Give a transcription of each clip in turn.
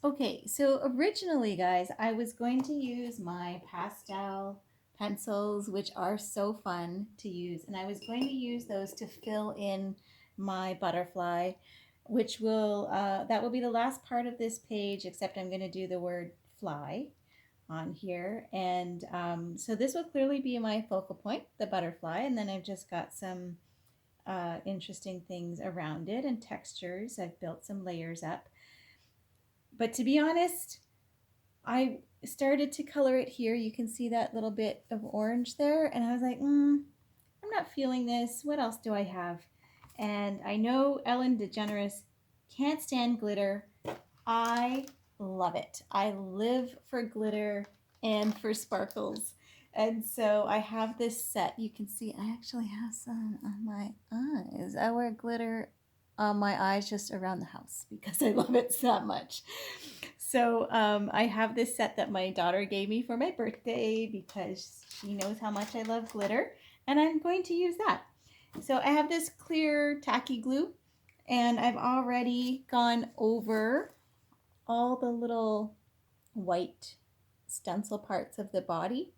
Okay, so originally, guys, I was going to use my pastel pencils, which are so fun to use, and I was going to use those to fill in my butterfly, which that will be the last part of this page, except I'm going to do the word fly on here. And so this will clearly be my focal point, the butterfly, and then I've just got some interesting things around it and textures. I've built some layers up. But to be honest, I started to color it here. You can see that little bit of orange there. And I was like, I'm not feeling this. What else do I have? And I know Ellen DeGeneres can't stand glitter. I love it. I live for glitter and for sparkles. And so I have this set. You can see I actually have some on my eyes. I wear glitter on my eyes just around the house because I love it so much. So I have this set that my daughter gave me for my birthday because she knows how much I love glitter, and I'm going to use that. So I have this clear tacky glue, and I've already gone over all the little white stencil parts of the body.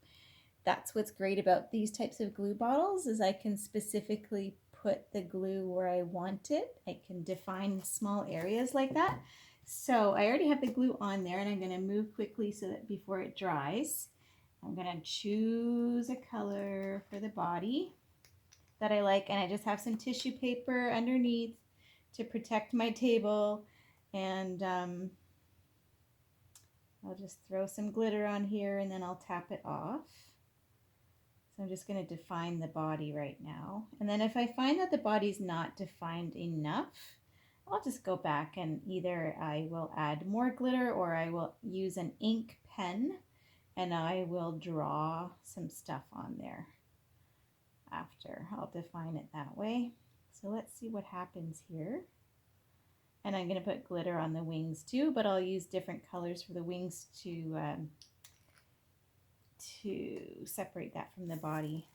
That's what's great about these types of glue bottles is I can specifically put the glue where I want it. I can define small areas like that. So I already have the glue on there, and I'm going to move quickly so that before it dries, I'm going to choose a color for the body that I like, and I just have some tissue paper underneath to protect my table, and I'll just throw some glitter on here and then I'll tap it off. So I'm just going to define the body right now. And then if I find that the body's not defined enough, I'll just go back and either I will add more glitter or I will use an ink pen and I will draw some stuff on there after. I'll define it that way. So let's see what happens here. And I'm going to put glitter on the wings too, but I'll use different colors for the wings to separate that from the body.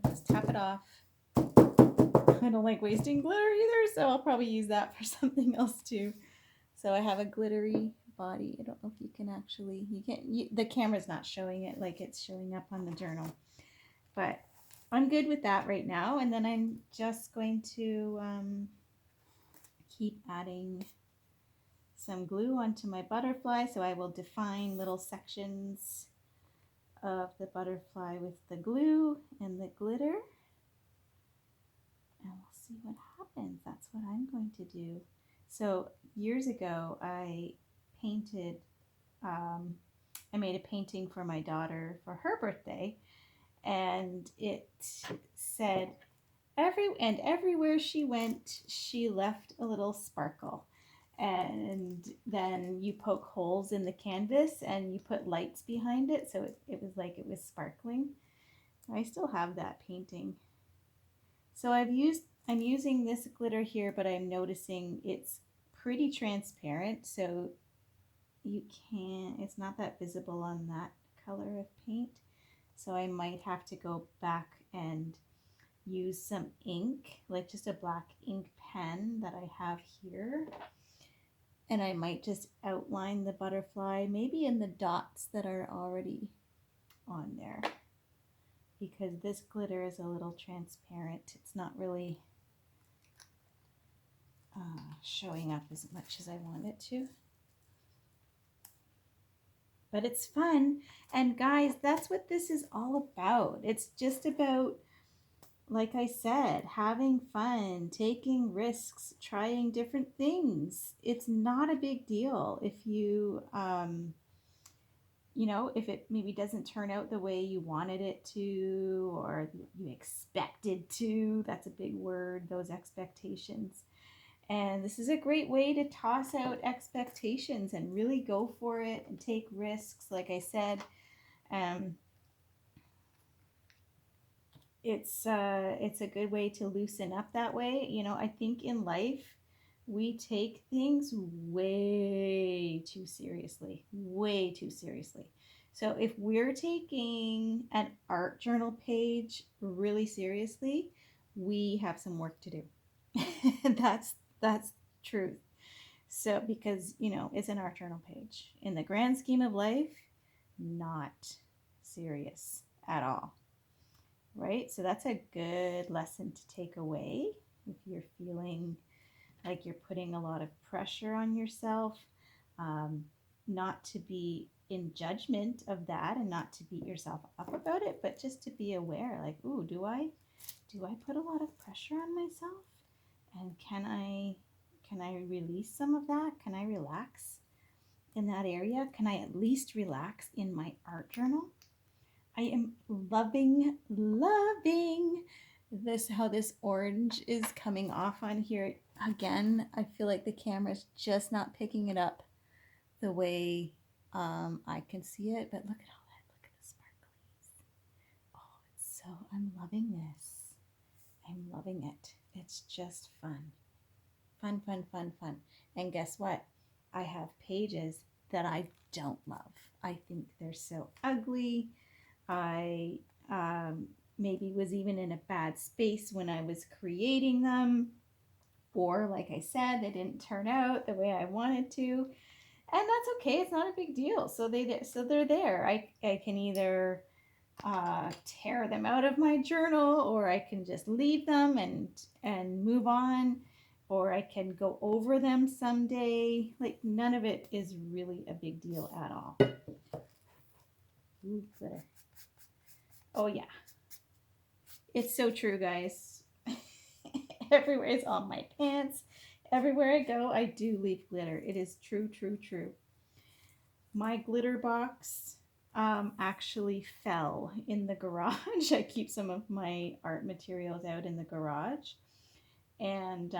I'll just tap it off. I don't like wasting glitter either, so I'll probably use that for something else too. So I have a glittery body. I don't know if you can actually, the camera's not showing it like it's showing up on the journal. But I'm good with that right now. And then I'm just going to keep adding some glue onto my butterfly. So I will define little sections of the butterfly with the glue and the glitter. And we'll see what happens. That's what I'm going to do. So years ago, I painted, I made a painting for my daughter for her birthday, and it said, everywhere she went, she left a little sparkle. And then you poke holes in the canvas and you put lights behind it, so it was like it was sparkling. I still have that painting. So I'm using this glitter here, but I'm noticing it's pretty transparent, so it's not that visible on that color of paint. So I might have to go back and use some ink, like just a black ink pen that I have here. And I might just outline the butterfly, maybe in the dots that are already on there, because this glitter is a little transparent. It's not really showing up as much as I want it to. But it's fun. And guys, that's what this is all about. It's just about, like I said, having fun, taking risks, trying different things. It's not a big deal if if it maybe doesn't turn out the way you wanted it to or you expected to. That's a big word, those expectations. And this is a great way to toss out expectations and really go for it and take risks. Like I said, it's a good way to loosen up that way. I think in life we take things way too seriously, way too seriously. So if we're taking an art journal page really seriously, we have some work to do. that's truth. So, because, you know, it's an art journal page. In the grand scheme of life, not serious at all, right? So that's a good lesson to take away if you're feeling like you're putting a lot of pressure on yourself, um, not to be in judgment of that and not to beat yourself up about it, but just to be aware, like, ooh, do I put a lot of pressure on myself? And can I release some of that? Can I relax in that area? Can I at least relax in my art journal? I am loving this, how this orange is coming off on here. Again, I feel like the camera's just not picking it up the way I can see it, but look at all that. Look at the sparklies. Oh, it's so, I'm loving this. I'm loving it. It's just fun. Fun, fun, fun, fun. And guess what? I have pages that I don't love. I think they're so ugly. I maybe was even in a bad space when I was creating them. Or, like I said, they didn't turn out the way I wanted to. And that's okay. It's not a big deal. So they're there. I can either tear them out of my journal, or I can just leave them and move on, or I can go over them someday. Like, none of it is really a big deal at all. Ooh, glitter. Oh yeah, it's so true, guys. Everywhere, it's on my pants. Everywhere I go, I do leave glitter. It is true, true, true. My glitter box actually fell in the garage. I keep some of my art materials out in the garage. And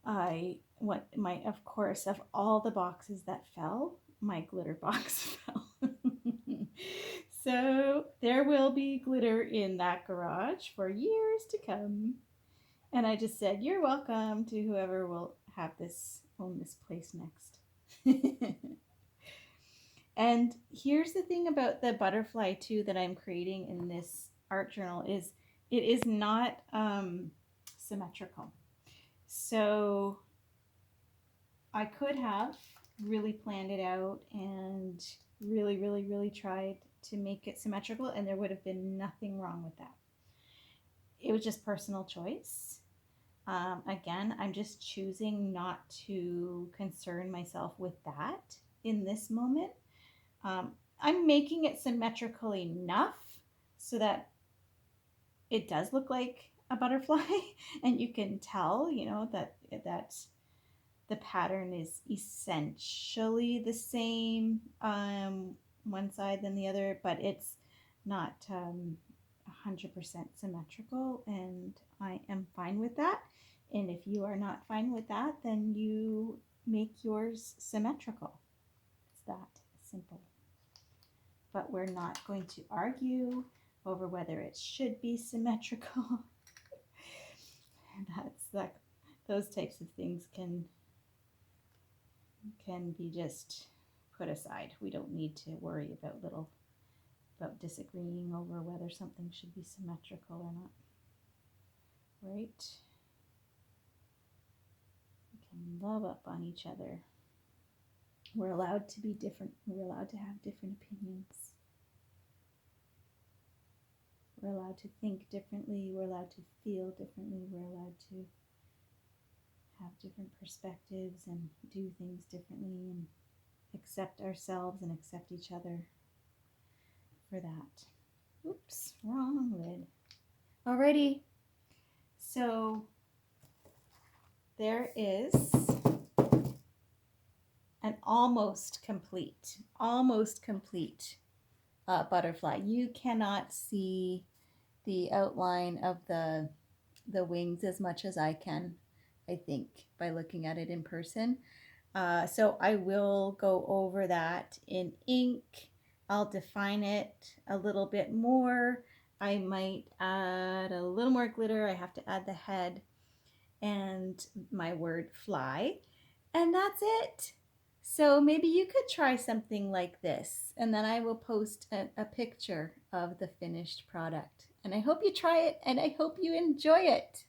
of course, of all the boxes that fell, my glitter box fell. So there will be glitter in that garage for years to come. And I just said, you're welcome to whoever will own this place next. And here's the thing about the butterfly too that I'm creating in this art journal is it is not symmetrical. So I could have really planned it out and really, really, really tried to make it symmetrical, and there would have been nothing wrong with that. It was just personal choice. Again, I'm just choosing not to concern myself with that in this moment. I'm making it symmetrical enough so that it does look like a butterfly, and you can tell, you know, that the pattern is essentially the same one side than the other, but it's not 100% symmetrical, and I am fine with that. And if you are not fine with that, then you make yours symmetrical. It's that simple. But we're not going to argue over whether it should be symmetrical. That's like, those types of things can be just put aside. We don't need to worry about disagreeing over whether something should be symmetrical or not. Right? We can love up on each other. We're allowed to be different. We're allowed to have different opinions. We're allowed to think differently. We're allowed to feel differently. We're allowed to have different perspectives and do things differently and accept ourselves and accept each other for that. Oops, wrong lid. Alrighty. So there is an almost complete butterfly. You cannot see the outline of the wings as much as I can, I think, by looking at it in person. So I will go over that in ink. I'll define it a little bit more. I might add a little more glitter. I have to add the head and my word fly, and that's it. So maybe you could try something like this, and then I will post a picture of the finished product. And I hope you try it, and I hope you enjoy it.